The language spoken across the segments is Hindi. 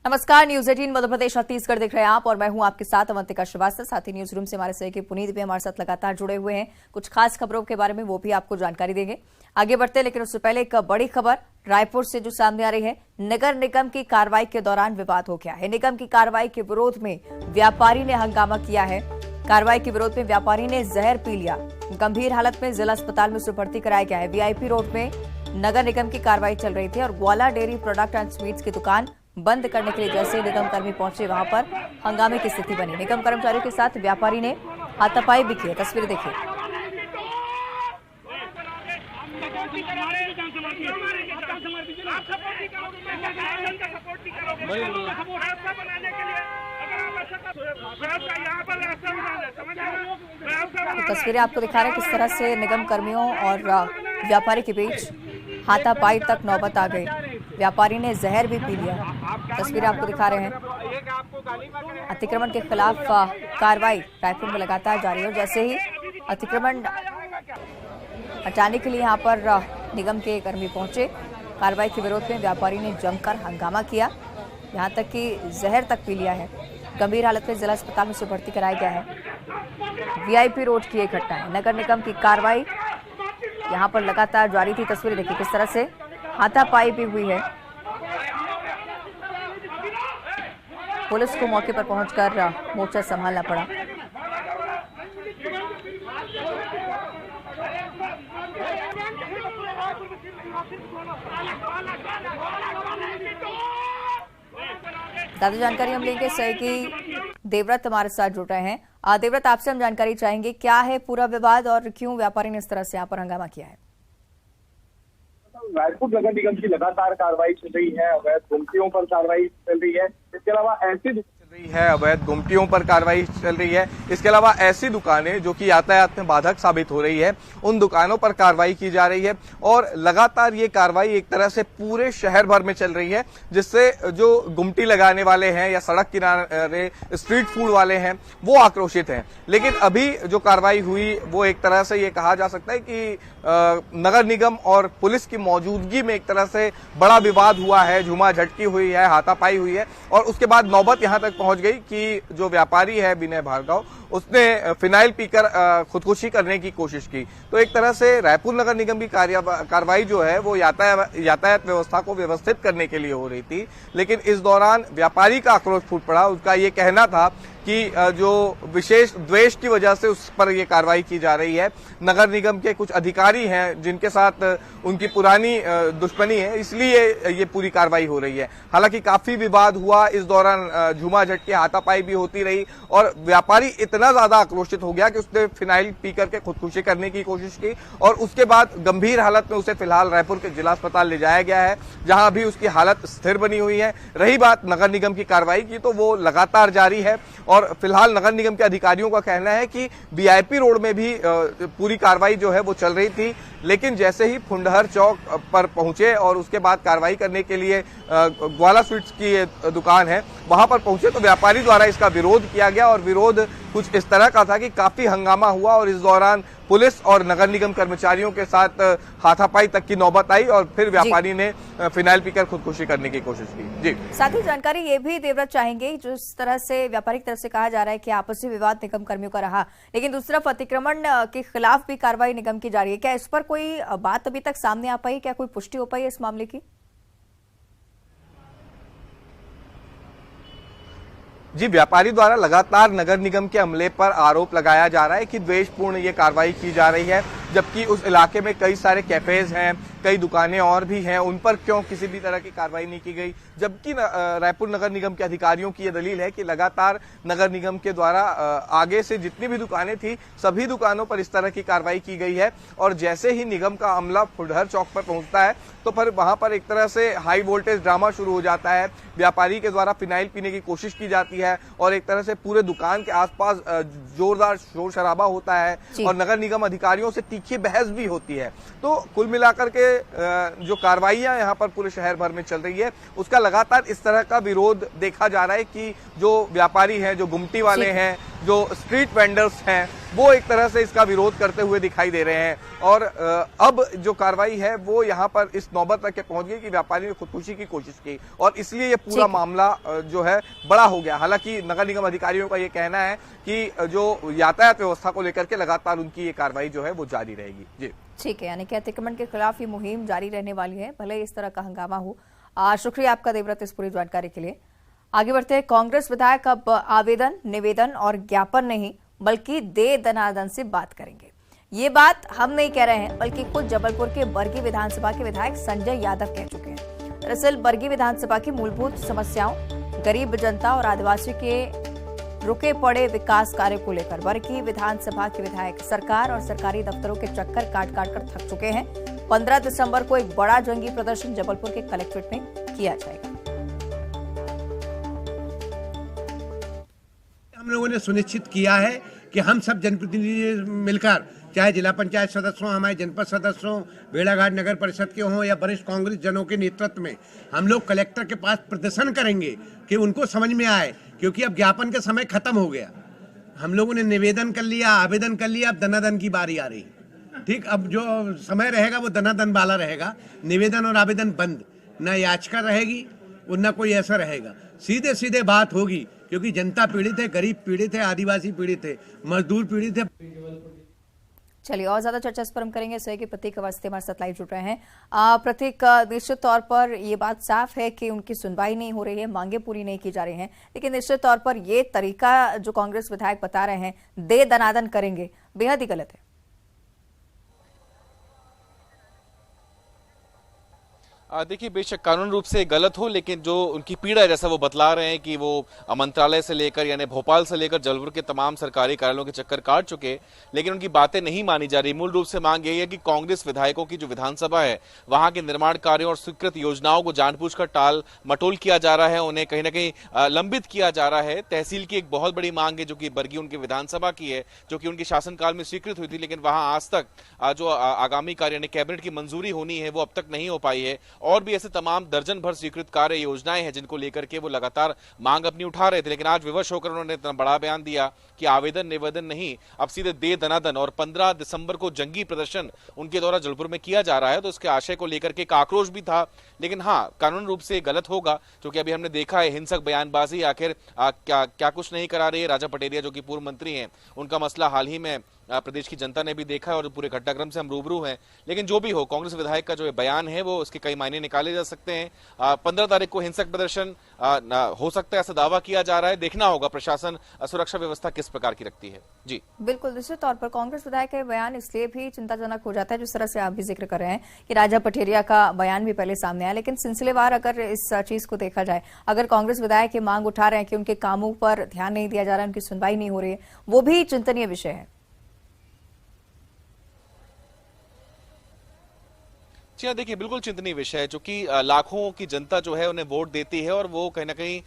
नमस्कार, न्यूज 18 मध्य प्रदेश छत्तीसगढ़ देख रहे हैं आप और मैं हूं आपके साथ अवंतिका श्रीवास्तव। साथ ही न्यूज रूम से हमारे सहयोगी पुनीत भी हमारे साथ लगातार जुड़े हुए हैं। कुछ खास खबरों के बारे में वो भी आपको जानकारी देंगे। आगे बढ़ते लेकिन उससे पहले एक बड़ी खबर रायपुर से जो सामने आ रही है। नगर निगम की कार्रवाई के दौरान विवाद हो गया है। निगम की कार्रवाई के विरोध में व्यापारी ने हंगामा किया है। कार्रवाई के विरोध में व्यापारी ने जहर पी लिया। गंभीर हालत में जिला अस्पताल में उसे भर्ती कराया गया है। वीआईपी रोड में नगर निगम की कार्रवाई चल रही थी और ग्वाला डेयरी प्रोडक्ट एंड स्वीट्स की दुकान बंद करने के लिए जैसे निगम कर्मी पहुंचे वहां पर हंगामे की स्थिति बनी। निगम कर्मचारियों के साथ व्यापारी ने हाथापाई भी की। तस्वीरें देखिए। तस्वीरें आपको दिखा रहे हैं किस तरह से निगम कर्मियों और व्यापारी के बीच हाथापाई तक नौबत आ गई। व्यापारी ने जहर भी पी लिया। तस्वीरें आपको दिखा रहे हैं। अतिक्रमण के खिलाफ कार्रवाई रायपुर में लगातार जारी है और जैसे ही अतिक्रमण हटाने के लिए यहां पर निगम के कर्मी पहुंचे, कार्रवाई के विरोध में व्यापारी ने जमकर हंगामा किया। यहां तक कि जहर तक पी लिया है। गंभीर हालत में जिला अस्पताल में उसे भर्ती कराया गया है। वीआईपी रोड की एक घटना है। नगर निगम की कार्रवाई यहां पर लगातार जारी थी। तस्वीरें देखिए किस तरह से हाथापाई भी हुई है। पुलिस को मौके पर पहुंचकर मोर्चा संभालना पड़ा। ज्यादा जानकारी हम लेंगे। सहयोगी देवव्रत हमारे साथ जुड़ रहे हैं। देवव्रत, आपसे हम जानकारी चाहेंगे, क्या है पूरा विवाद और क्यों व्यापारी ने इस तरह से यहाँ पर हंगामा किया है? रायपुर नगर निगम की लगातार कार्रवाई चल रही है। अवैध गुमटियों पर कार्रवाई चल रही है। इसके अलावा इसके अलावा ऐसी दुकानें जो कि यातायात में बाधक साबित हो रही है, उन दुकानों पर कार्रवाई की जा रही है। और लगातार ये कार्रवाई एक तरह से पूरे शहर भर में चल रही है, जिससे जो गुमटी लगाने वाले हैं या सड़क किनारे स्ट्रीट फूड वाले हैं वो आक्रोशित हैं। लेकिन अभी जो कार्रवाई हुई वो एक तरह से ये कहा जा सकता है कि नगर निगम और पुलिस की मौजूदगी में एक तरह से बड़ा विवाद हुआ है, झूमा झटकी हुई है, हाथापाई हुई है। और उसके बाद नौबत यहां तक पहुंच गई कि जो व्यापारी है विनय भार्गव, उसने फिनाइल पीकर खुदकुशी करने की कोशिश की। तो एक तरह से रायपुर नगर निगम की कार्रवाई जो है वो यातायात व्यवस्था को व्यवस्थित करने के लिए हो रही थी। लेकिन इस दौरान व्यापारी का आक्रोश फूट पड़ा। उसका ये कहना था कि जो विशेष द्वेष की वजह से उस पर यह कार्रवाई की जा रही है। नगर निगम के कुछ अधिकारी हैं जिनके साथ उनकी पुरानी दुश्मनी है, इसलिए ये पूरी कार्रवाई हो रही है। हालांकि काफी विवाद हुआ। इस दौरान झूमा झटके हाथापाई भी होती रही और व्यापारी इतना ज्यादा आक्रोशित हो गया कि उसने फिनाइल पी करके खुदकुशी करने की कोशिश की और उसके बाद गंभीर हालत में उसे फिलहाल रायपुर के जिला अस्पताल ले जाया गया है, जहां अभी उसकी हालत स्थिर बनी हुई है। रही बात नगर निगम की कार्रवाई की, तो वो लगातार जारी है और फिलहाल नगर निगम के अधिकारियों का कहना है कि वीआईपी रोड में भी पूरी कार्रवाई जो है वो चल रही थी। लेकिन जैसे ही फुंडहर चौक पर पहुंचे और उसके बाद कार्रवाई करने के लिए ग्वाला स्वीट्स की दुकान है वहां पर पहुंचे, तो व्यापारी द्वारा इसका विरोध किया गया और विरोध कुछ इस तरह का था कि काफी हंगामा हुआ और इस दौरान पुलिस और नगर निगम कर्मचारियों के साथ हाथापाई तक की नौबत आई और फिर व्यापारी ने फिनाइल पीकर खुदकुशी करने की कोशिश की। जी, साथ ही जानकारी ये भी देवव्रत चाहेंगे, जिस तरह से व्यापारी की तरफ से कहा जा रहा है कि आपसी विवाद निगम कर्मियों का रहा, लेकिन दूसरी तरफ अतिक्रमण के खिलाफ भी कार्रवाई निगम की जा रही है। क्या इस पर कोई बात अभी तक सामने आ पाई? क्या कोई पुष्टि हो पाई है इस मामले की? जी, व्यापारी द्वारा लगातार नगर निगम के अमले पर आरोप लगाया जा रहा है कि द्वेषपूर्ण ये कार्रवाई की जा रही है, जबकि उस इलाके में कई सारे कैफेज हैं, कई दुकानें और भी हैं, उन पर क्यों किसी भी तरह की कार्रवाई नहीं की गई। जबकि रायपुर नगर निगम के अधिकारियों की यह दलील है कि लगातार नगर निगम के द्वारा आगे से जितनी भी दुकानें थी सभी दुकानों पर इस तरह की कार्रवाई की गई है और जैसे ही निगम का अमला फुंडहर चौक पर पहुंचता है तो फिर वहां पर एक तरह से हाई वोल्टेज ड्रामा शुरू हो जाता है। व्यापारी के द्वारा फिनाइल पीने की कोशिश की जाती है और एक तरह से पूरे दुकान के आसपास जोरदार शोर शराबा होता है और नगर निगम अधिकारियों से तीखी बहस भी होती है। तो कुल मिलाकर के जो कार्रवाइयां यहाँ पर पूरे शहर भर में चल रही है उसका लगातार इस तरह का विरोध देखा जा रहा है कि जो व्यापारी हैं, जो गुमटी वाले हैं, जो स्ट्रीट वेंडर्स हैं वो एक तरह से इसका विरोध करते हुए दिखाई दे रहे हैं। और अब जो कार्रवाई है वो यहाँ पर इस नौबत तक के पहुंच गई कि व्यापारी ने खुदकुशी की कोशिश की और इसलिए ये पूरा मामला जो है बड़ा हो गया। हालांकि नगर निगम अधिकारियों का ये कहना है कि जो यातायात व्यवस्था को लेकर के लगातार उनकी ये कार्रवाई जो है वो जारी रहेगी। जी ठीक है, यानी कि अतिक्रमण के खिलाफ ये मुहिम जारी रहने वाली है, भले इस तरह का हंगामा हो। शुक्रिया आपका देवव्रत इस पूरी जानकारी के लिए। आगे बढ़ते हैं। कांग्रेस विधायक अब आवेदन, निवेदन और ज्ञापन नहीं बल्कि दे दनादन से बात करेंगे। ये बात हम नहीं कह रहे हैं, बल्कि खुद जबलपुर के बरगी विधानसभा के विधायक संजय यादव कह चुके हैं। दरअसल बरगी विधानसभा की मूलभूत समस्याओं, गरीब जनता और आदिवासी के रुके पड़े विकास कार्य को लेकर बरगी विधानसभा के विधायक सरकार और सरकारी दफ्तरों के चक्कर काट काट कर थक चुके हैं। 15 दिसंबर को एक बड़ा जंगी प्रदर्शन जबलपुर के कलेक्ट्रेट में किया जाएगा। हम लोगों ने सुनिश्चित किया है कि हम सब जनप्रतिनिधि मिलकर, चाहे जिला पंचायत सदस्य हों, हमारे जनपद सदस्य हों, भेड़ाघाट नगर परिषद के हों या वरिष्ठ कांग्रेस जनों के नेतृत्व में, हम लोग कलेक्टर के पास प्रदर्शन करेंगे कि उनको समझ में आए, क्योंकि अब ज्ञापन का समय खत्म हो गया। हम लोगों ने निवेदन कर लिया, आवेदन कर लिया, अब दनादन की बारी आ रही। ठीक, अब जो समय रहेगा वो दनादन वाला रहेगा। निवेदन और आवेदन बंद, न याचिका रहेगी और न कोई ऐसा रहेगा। सीधे सीधे बात होगी, क्योंकि जनता पीड़ित है, गरीब पीड़ित है, आदिवासी पीड़ित है, मजदूर पीड़ित है। चलिए और ज्यादा चर्चा इस पर हम करेंगे। सही कि प्रतीक अवस्थी हमारे साथ लाइव जुड़ रहे हैं। प्रतीक, निश्चित तौर पर ये बात साफ है कि उनकी सुनवाई नहीं हो रही है, मांगे पूरी नहीं की जा रही हैं, लेकिन निश्चित तौर पर ये तरीका जो कांग्रेस विधायक बता रहे हैं दे दनादन करेंगे, बेहद ही गलत है। देखिए, बेशक कानून रूप से गलत हो, लेकिन जो उनकी पीड़ा है, जैसा वो बतला रहे हैं कि वो मंत्रालय से लेकर यानी भोपाल से लेकर जबलपुर के तमाम सरकारी कार्यालयों के चक्कर काट चुके, लेकिन उनकी बातें नहीं मानी जा रही। मूल रूप से मांग यही है कि कांग्रेस विधायकों की जो विधानसभा है वहां के निर्माण कार्यों और स्वीकृत योजनाओं को जानबूझकर टाल मटोल किया जा रहा है, उन्हें कहीं ना कहीं लंबित किया जा रहा है। तहसील की एक बहुत बड़ी मांग है जो कि बरगी उनकी विधानसभा की है, जो कि उनके शासनकाल में स्वीकृत हुई थी, लेकिन वहां आज तक जो आगामी कार्य यानी कैबिनेट की मंजूरी होनी है वो अब तक नहीं हो पाई है। और भी ऐसे तमाम दर्जन भर स्वीकृत कार्य योजनाएं हैं जिनको लेकर के वो लगातार मांग अपनी उठा रहे थे, लेकिन आज विवश होकर उन्होंने इतना बड़ा बयान दिया कि आवेदन निवेदन नहीं, अब सीधे दे दनादन। और 15 दिसंबर को जंगी प्रदर्शन उनके द्वारा जबलपुर में किया जा रहा है, तो इसके आशय को लेकर के एक आक्रोश भी था, लेकिन हाँ, कानून रूप से गलत होगा, क्योंकि अभी हमने देखा है हिंसक बयानबाजी आखिर क्या कुछ नहीं करा रही है। राजा पटेरिया जो कि पूर्व मंत्री हैं, उनका मसला हाल ही में प्रदेश की जनता ने भी देखा है और पूरे घटनाक्रम से हम रूबरू हैं। लेकिन जो भी हो, कांग्रेस विधायक का जो बयान है वो उसके कई मायने निकाले जा सकते हैं। 15 तारीख को हिंसक प्रदर्शन हो सकता है, ऐसा दावा किया जा रहा है। देखना होगा प्रशासन सुरक्षा व्यवस्था किस प्रकार की रखती है। जी बिल्कुल, निश्चित तौर पर कांग्रेस विधायक का बयान इसलिए भी चिंताजनक हो जाता है, जिस तरह से आप भी जिक्र कर रहे हैं कि राजा पटेरिया का बयान भी पहले सामने आया, लेकिन सिलसिलेवार अगर इस चीज को देखा जाए, अगर कांग्रेस विधायक ये मांग उठा रहे हैं कि उनके कामों पर ध्यान नहीं दिया जा रहा है, उनकी सुनवाई नहीं हो रही है, वो भी चिंतनीय विषय है। जी हाँ, देखिए बिल्कुल चिंतनीय विषय है, जो कि लाखों की जनता जो है उन्हें वोट देती है और वो कहीं ना कहीं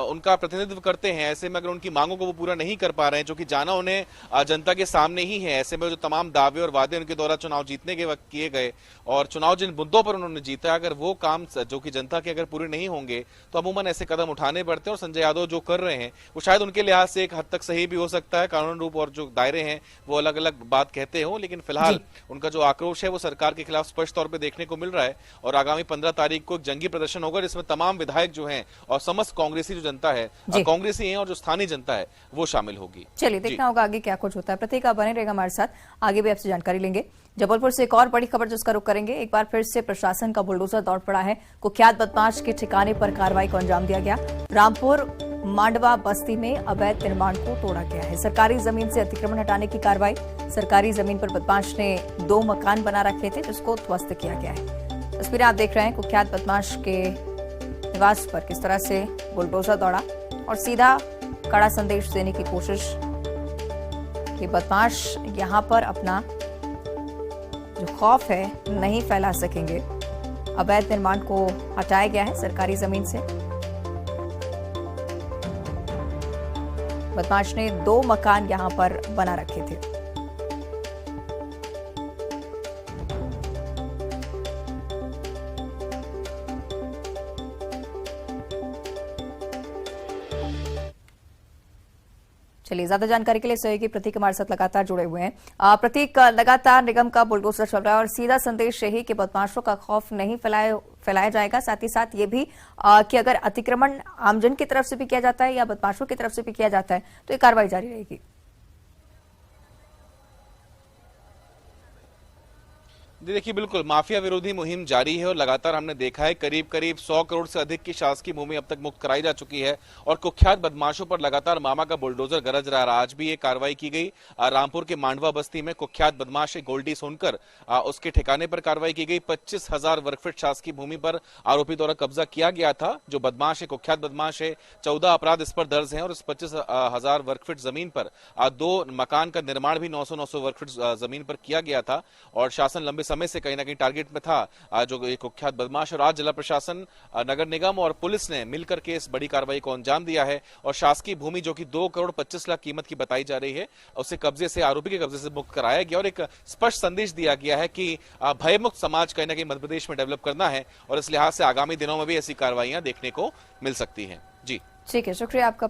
उनका प्रतिनिधित्व करते हैं। ऐसे में अगर उनकी मांगों को वो पूरा नहीं कर पा रहे हैं, जो कि जाना उन्हें जनता के सामने ही है, ऐसे में जो तमाम दावे और वादे उनके द्वारा चुनाव जीतने के वक्त किए गए और चुनाव जिन मुद्दों पर उन्होंने जीता, अगर वो काम जो कि जनता के अगर पूरे नहीं होंगे तो अमूमन ऐसे कदम उठाने पड़ते हैं। और संजय यादव जो कर रहे हैं वो शायद उनके लिहाज से एक हद तक सही भी हो सकता है, कानून रूप और जो दायरे हैं वो अलग अलग बात कहते हो, लेकिन फिलहाल उनका जो आक्रोश है वो सरकार के खिलाफ स्पष्ट तौर पर देखने को मिल रहा है। और आगामी 15 तारीख को एक जंगी प्रदर्शन होगा, जिसमें तमाम विधायक जो हैं और समस्त कांग्रेसी जो जनता है, कांग्रेसी हैं और जो स्थानीय जनता है वो शामिल होगी। चलिए देखना होगा आगे क्या कुछ होता है। प्रतीक, आप बने रहेगा हमारे साथ, आगे भी आपसे जानकारी लेंगे। जबलपुर से एक और बड़ी खबर जिसका रुख करेंगे। एक बार फिर से प्रशासन का बुलडोजर दौड़ पड़ा है। कुख्यात बदमाश के ठिकाने पर कार्रवाई को अंजाम दिया गया। रामपुर मांडवा बस्ती में अवैध निर्माण को तोड़ा गया है। सरकारी जमीन से अतिक्रमण हटाने की कार्रवाई। सरकारी जमीन पर बदमाश ने 2 मकान बना रखे थे, जिसको ध्वस्त किया गया है। तस्वीरें आप देख रहे हैं कुख्यात बदमाश के निवास पर किस तरह से बुलडोजर दौड़ा और सीधा कड़ा संदेश देने की कोशिश कि बदमाश यहां पर अपना जो खौफ है नहीं फैला सकेंगे। अवैध निर्माण को हटाया गया है सरकारी जमीन से। बदमाश ने 2 मकान यहां पर बना रखे थे। चलिए, ज्यादा जानकारी के लिए सहयोगी प्रतीक हमारे साथ लगातार जुड़े हुए हैं। प्रतीक, लगातार निगम का बुलडोजर चल रहा है और सीधा संदेश यही कि बदमाशों का खौफ नहीं फैलाया जाएगा। साथ ही साथ ये भी कि अगर अतिक्रमण आमजन की तरफ से भी किया जाता है या बदमाशों की तरफ से भी किया जाता है तो ये कार्रवाई जारी रहेगी। देखिए, बिल्कुल माफिया विरोधी मुहिम जारी है और लगातार हमने देखा है करीब करीब 100 करोड़ से अधिक की शासकीय भूमि अब तक मुक्त कराई जा चुकी है और कुख्यात बदमाशों पर लगातार मामा का बुलडोजर गरज रहा है। आज भी ये कार्रवाई की गई। रामपुर के मांडवा बस्ती में कुख्यात बदमाश गोल्डी सोनकर उसके ठिकाने पर कार्रवाई की गई। 25,000 वर्गफीट शासकीय भूमि पर आरोपी द्वारा कब्जा किया गया था। जो बदमाश है, कुख्यात बदमाश है, 14 अपराध इस पर दर्ज है और इस 25,000 वर्गफीट जमीन पर 2 मकान का निर्माण भी 900 वर्गफीट जमीन पर किया गया था और शासन लंबे समय से कहीं ना कहीं टारगेट में था जो एक कुख्यात बदमाश। और आज जिला प्रशासन, नगर निगम और पुलिस ने मिलकर के इस बड़ी कार्रवाई को अंजाम दिया है और शासकीय भूमि जो कि 2 करोड़ 25 लाख कीमत की बताई जा रही है, उसे कब्जे से, आरोपी के कब्जे से मुक्त कराया गया और एक स्पष्ट संदेश दिया गया है कि भयमुक्त समाज कहीं ना कहीं मध्य प्रदेश में डेवलप करना है और इस लिहाज से आगामी दिनों में भी ऐसी कार्रवाइयां देखने को मिल सकती हैं। जी ठीक है, शुक्रिया आपका।